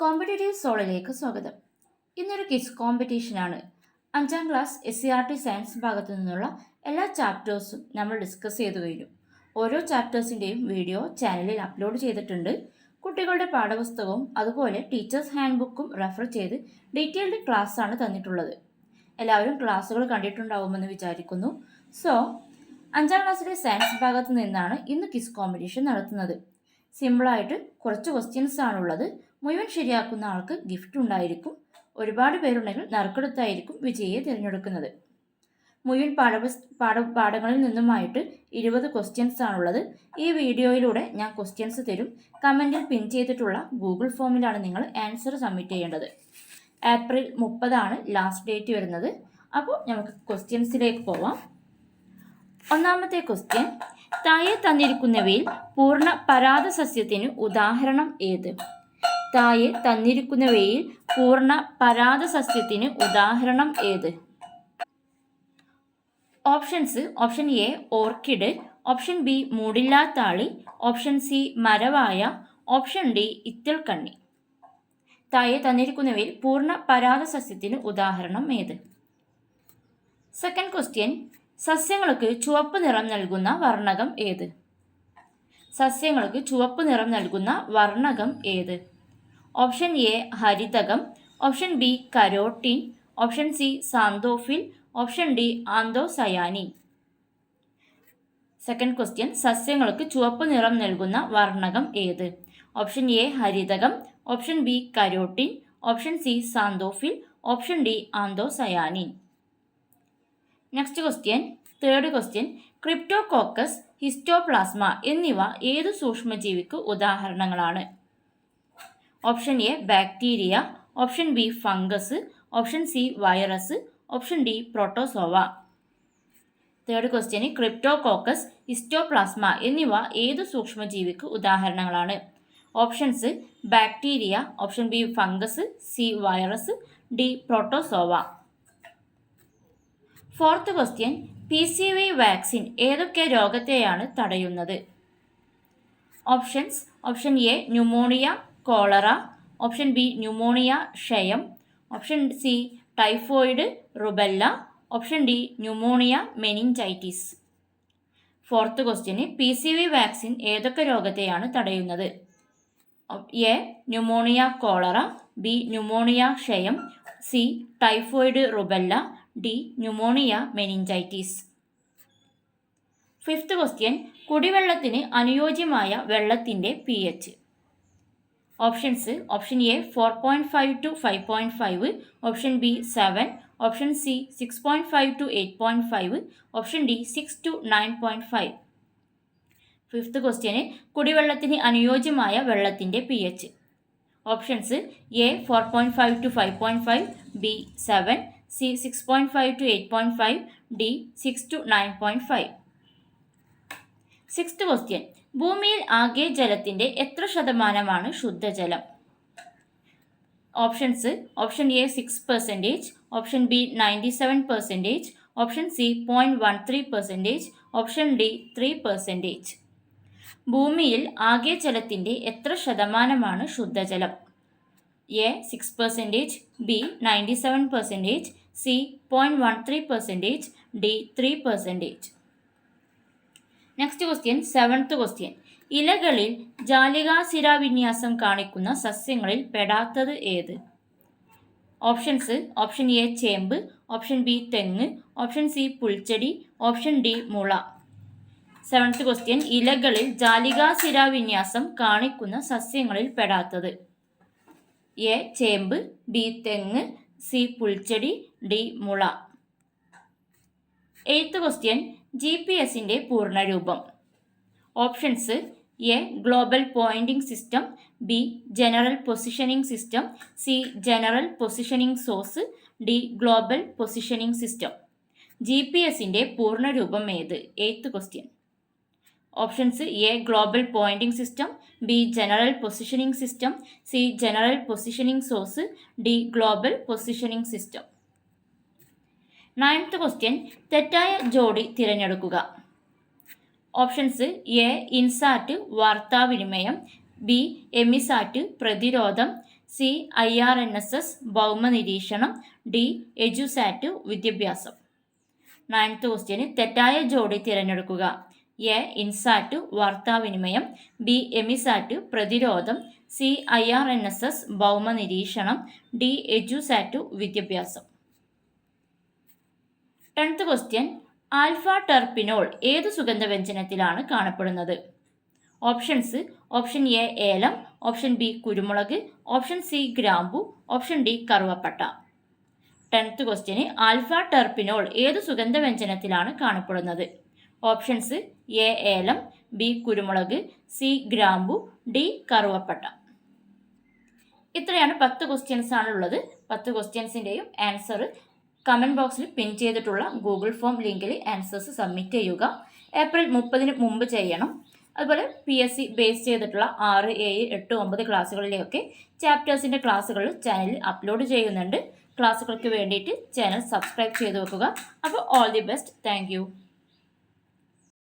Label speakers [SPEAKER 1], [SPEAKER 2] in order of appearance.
[SPEAKER 1] Competitive സോളിലേക്ക് സ്വാഗതം. ഇന്നൊരു quiz കോമ്പറ്റീഷനാണ്. 5ാം class SCERT science ഭാഗത്തു നിന്നുള്ള എല്ലാ ചാപ്റ്റേഴ്സും നമ്മൾ ഡിസ്കസ് ചെയ്തു കഴിഞ്ഞു. ഓരോ ചാപ്റ്റേഴ്സിൻ്റെയും വീഡിയോ ചാനലിൽ അപ്ലോഡ് ചെയ്തിട്ടുണ്ട്. കുട്ടികളുടെ പാഠപുസ്തകവും അതുപോലെ ടീച്ചേഴ്സ് ഹാൻഡ് ബുക്കും റെഫർ ചെയ്ത് ഡീറ്റെയിൽഡ് ക്ലാസ് ആണ് തന്നിട്ടുള്ളത്. എല്ലാവരും ക്ലാസ്സുകൾ കണ്ടിട്ടുണ്ടാവുമെന്ന് വിചാരിക്കുന്നു. സോ 5ാം ക്ലാസ്സിലെ സയൻസ് ഭാഗത്തു നിന്നാണ് ഇന്ന് ക്വിസ് കോമ്പറ്റീഷൻ നടത്തുന്നത്. സിമ്പിളായിട്ട് കുറച്ച് ക്വസ്റ്റ്യൻസ് ആണുള്ളത്. മുഴുവൻ ശരിയാക്കുന്ന ആൾക്ക് ഗിഫ്റ്റ് ഉണ്ടായിരിക്കും. ഒരുപാട് പേരുണ്ടെങ്കിൽ നറുക്കെടുത്തായിരിക്കും വിജയിയെ തിരഞ്ഞെടുക്കുന്നത്. മുഴുവൻ പാഠങ്ങളിൽ നിന്നുമായിട്ട് 20 ക്വസ്റ്റ്യൻസ് ആണുള്ളത്. ഈ വീഡിയോയിലൂടെ ഞാൻ ക്വസ്റ്റ്യൻസ് തരും. കമൻറ്റിൽ പിൻ ചെയ്തിട്ടുള്ള ഗൂഗിൾ ഫോമിലാണ് നിങ്ങൾ ആൻസർ സബ്മിറ്റ് ചെയ്യേണ്ടത്. ഏപ്രിൽ 30 ലാസ്റ്റ് ഡേറ്റ് വരുന്നത്. അപ്പോൾ നമുക്ക് ക്വസ്റ്റ്യൻസിലേക്ക് പോവാം. ഒന്നാമത്തെ ക്വസ്റ്റ്യൻ, താഴെ തന്നിരിക്കുന്നവയിൽ പൂർണ്ണ പരാത സസ്യത്തിന് ഉദാഹരണം ഏത്? താഴെ തന്നിരിക്കുന്നവയിൽ പൂർണ്ണ പരാത സസ്യത്തിന് ഉദാഹരണം ഏത്? Options: option A orchid, option B മൂടില്ലാത്താളി, ഓപ്ഷൻ സി മരവായ, ഓപ്ഷൻ ഡി ഇത്തിൽക്കണ്ണി. താഴെ തന്നിരിക്കുന്നവയിൽ പൂർണ്ണ പരാത സസ്യത്തിന് ഉദാഹരണം ഏത്? സെക്കൻഡ് ക്വസ്റ്റ്യൻ, സസ്യങ്ങൾക്ക് ചുവപ്പ് നിറം നൽകുന്ന വർണ്ണകം ഏത്? സസ്യങ്ങൾക്ക് ചുവപ്പ് നിറം നൽകുന്ന വർണ്ണകം ഏത്? ഓപ്ഷൻ എ ഹരിതകം, option B carotene, option C xanthophyll, option D anthocyanin. Second question, സസ്യങ്ങൾക്ക് ചുവപ്പ് നിറം നൽകുന്ന വർണ്ണകം ഏത്? ഓപ്ഷൻ എ ഹരിതകം, option B carotene, option C xanthophyll, option D anthocyanin. Next question, third question, cryptococcus, histoplasma എന്നിവ ഏതു സൂക്ഷ്മജീവിക്ക് ഉദാഹരണങ്ങളാണ്? Option A bacteria, option B fungus, option C virus, option D protozoa. Third ക്വസ്റ്റ്യന്, ക്രിപ്റ്റോകോക്കസ്, ഹിസ്റ്റോപ്ലാസ്മ എന്നിവ ഏതു സൂക്ഷ്മജീവിക്ക് ഉദാഹരണങ്ങളാണ്? Options: bacteria, option B fungus, C virus, D protozoa. Fourth question, PCV vaccine ഏതൊക്കെ രോഗത്തെയാണ് തടയുന്നത്? Options: option A pneumonia cholera, option B pneumonia ക്ഷയം, option C typhoid rubella, option D pneumonia meningitis. Fourth ക്വസ്റ്റ്യന്, PCV vaccine ഏതൊക്കെ രോഗത്തെയാണ് തടയുന്നത്? A pneumonia cholera, B pneumonia ക്ഷയം, C typhoid rubella, D pneumonia meningitis. Fifth question, കുടിവെള്ളത്തിന് അനുയോജ്യമായ വെള്ളത്തിൻ്റെ pH. Options: option A 4.5 to 5.5, option B 7, option C 6.5 to 8.5, option D 6 to 9.5. Fifth question, കുടിവെള്ളത്തിന് അനുയോജ്യമായ വെള്ളത്തിൻ്റെ pH. Options: A 4.5 to 5.5, B 7, C 6.5 to 8.5, D 6 to 9.5. Sixth question, ഭൂമിയിൽ ആകെ ജലത്തിൻ്റെ എത്ര ശതമാനമാണ് ശുദ്ധജലം? Options: option A 6%, option B 97%, option C 0.13%, option D 3%. ഭൂമിയിൽ ആകെ ജലത്തിൻ്റെ എത്ര ശതമാനമാണ് ശുദ്ധജലം? A 6%, B 97%, C 0.13%, D 3%. Next question, seventh question, ഇലകളിൽ ജാലികാശിരാവിന്യാസം കാണിക്കുന്ന സസ്യങ്ങളിൽ പെടാത്തത് ഏത്? ഓപ്ഷൻസ്: ഓപ്ഷൻ എ ചേമ്പ്, ഓപ്ഷൻ ബി തെങ്ങ്, ഓപ്ഷൻ സി പുൽച്ചെടി, ഓപ്ഷൻ ഡി മുള. സെവൻത്ത് ക്വസ്റ്റ്യൻ, ഇലകളിൽ ജാലികാശിരാവിന്യാസം കാണിക്കുന്ന സസ്യങ്ങളിൽ പെടാത്തത്: എ ചേമ്പ്, ബി തെങ്ങ്, സി പുൽച്ചെടി, ഡി മുള. എയ്ത്ത് ക്വസ്റ്റ്യൻ, GPS-ൻ്റെ പൂർണ്ണരൂപം. Options: A global pointing system, B general positioning system, C general positioning source, D global positioning system. GPS-ൻ്റെ പൂർണ്ണരൂപം ഏത്? Eighth question. Options: A global pointing system, B general positioning system, C general positioning source, D global positioning system. Ninth question, തെറ്റായ ജോഡി തിരഞ്ഞെടുക്കുക. Options: A INSAT വാർത്താവിനിമയം, B EMISAT പ്രതിരോധം, C IRNSS ഭൗമ നിരീക്ഷണം, ഡി എജുസാറ്റ് വിദ്യാഭ്യാസം. 9th ക്വസ്റ്റ്യന് തെറ്റായ ജോഡി തിരഞ്ഞെടുക്കുക. എ ഇൻസാറ്റ് വാർത്താവിനിമയം, ബി എമിസാറ്റ് പ്രതിരോധം, സി IRNSS ഭൗമ നിരീക്ഷണം, ഡി എജുസാറ്റ് വിദ്യാഭ്യാസം. 10th ക്വസ്റ്റ്യൻ ആൽഫ ടെർപിനോൾ ഏതു സുഗന്ധവ്യഞ്ജനത്തിലാണ് കാണപ്പെടുന്നത്? ഓപ്ഷൻസ്: ഓപ്ഷൻ എ ഏലം, ഓപ്ഷൻ ബി കുരുമുളക്, ഓപ്ഷൻ സി ഗ്രാമ്പു, ഓപ്ഷൻ ഡി കറുവപ്പട്ട. 10th ക്വസ്റ്റ്യന് ആൽഫ ടെർപിനോൾ ഏതു സുഗന്ധവ്യഞ്ജനത്തിലാണ് കാണപ്പെടുന്നത്? ഓപ്ഷൻസ്: എ ഏലം, ബി കുരുമുളക്, സി ഗ്രാമ്പു, ഡി കറുവപ്പട്ട. ഇത്രയാണ് 10 ക്വസ്റ്റ്യൻസ് ആണുള്ളത്. 10 ക്വസ്റ്റ്യൻസിൻ്റെയും ആൻസർ കമൻറ്റ് ബോക്സിൽ പിൻ ചെയ്തിട്ടുള്ള ഗൂഗിൾ ഫോം ലിങ്കിൽ ആൻസേഴ്സ് സബ്മിറ്റ് ചെയ്യുക. ഏപ്രിൽ 30-ന് മുമ്പ് ചെയ്യണം. അതുപോലെ PSC ബേസ് ചെയ്തിട്ടുള്ള 6, 7, 8, 9 ക്ലാസ്സുകളിലെയൊക്കെ ചാപ്റ്റേഴ്സിൻ്റെ ക്ലാസ്സുകൾ ചാനലിൽ അപ്ലോഡ് ചെയ്യുന്നുണ്ട്. ക്ലാസ്സുകൾക്ക് വേണ്ടിയിട്ട് ചാനൽ സബ്സ്ക്രൈബ് ചെയ്ത് വെക്കുക. അപ്പോൾ ഓൾ ദി ബെസ്റ്റ്. താങ്ക്